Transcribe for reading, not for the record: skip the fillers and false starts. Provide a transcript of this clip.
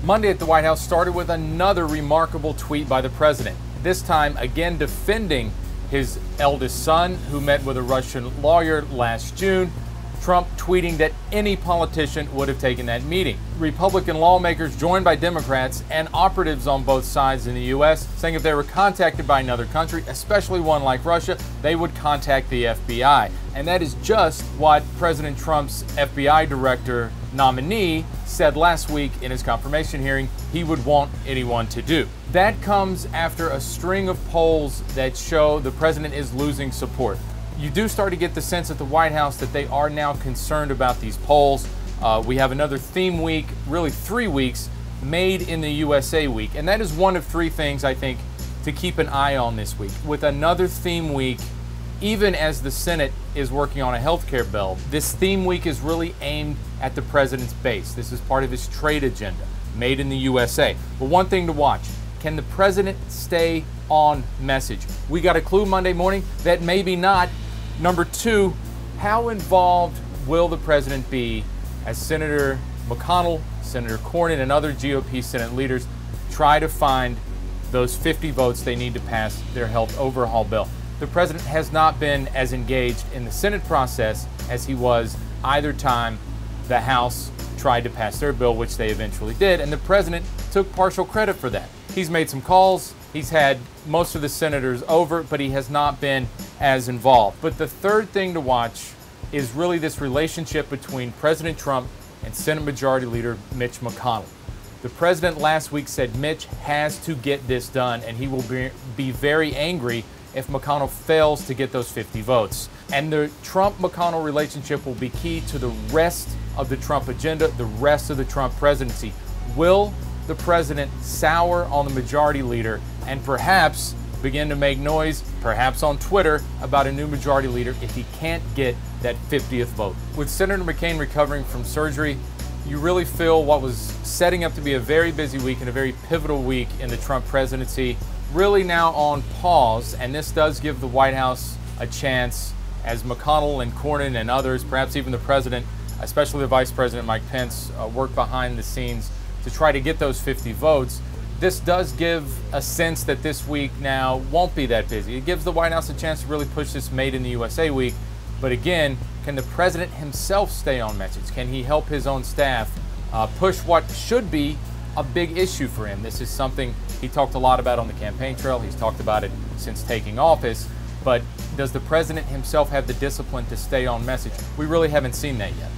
Monday at the White House started with another remarkable tweet by the president, this time again defending his eldest son, who met with a Russian lawyer last June. Trump tweeting that any politician would have taken that meeting. Republican lawmakers joined by Democrats and operatives on both sides in the U.S. saying if they were contacted by another country, especially one like Russia, they would contact the FBI. And that is just what President Trump's FBI director nominee said last week in his confirmation hearing he would want anyone to do. That comes after a string of polls that show the president is losing support. You do start to get the sense at the White House that they are now concerned about these polls. We have another theme week, really 3 weeks, Made in the USA week. And that is one of 3 things I think to keep an eye on this week. With another theme week, even as the Senate is working on a health care bill, this theme week is really aimed at the president's base. This is part of his trade agenda, Made in the USA. But one thing to watch, can the president stay on message? We got a clue Monday morning that maybe not. Number 2, how involved will the president be as Senator McConnell, Senator Cornyn, and other GOP Senate leaders try to find those 50 votes they need to pass their health overhaul bill? The president has not been as engaged in the Senate process as he was either time the House tried to pass their bill, which they eventually did, and the president took partial credit for that. He's made some calls, he's had most of the senators over, but he has not been as involved. But the third thing to watch is really this relationship between President Trump and Senate Majority Leader Mitch McConnell. The president last week said Mitch has to get this done, and he will be very angry if McConnell fails to get those 50 votes. And the Trump-McConnell relationship will be key to the rest of the Trump agenda, the rest of the Trump presidency. Will the president sour on the majority leader and perhaps begin to make noise, perhaps on Twitter, about a new majority leader if he can't get that 50th vote? With Senator McCain recovering from surgery, you really feel what was setting up to be a very busy week and a very pivotal week in the Trump presidency really now on pause, and this does give the White House a chance as McConnell and Cornyn and others, perhaps even the president, especially the Vice President Mike Pence, work behind the scenes to try to get those 50 votes. This does give a sense that this week now won't be that busy. It gives the White House a chance to really push this Made in the USA week. But again, can the president himself stay on message? Can he help his own staff push what should be a big issue for him? This is something he talked a lot about on the campaign trail. He's talked about it since taking office. But does the president himself have the discipline to stay on message? We really haven't seen that yet.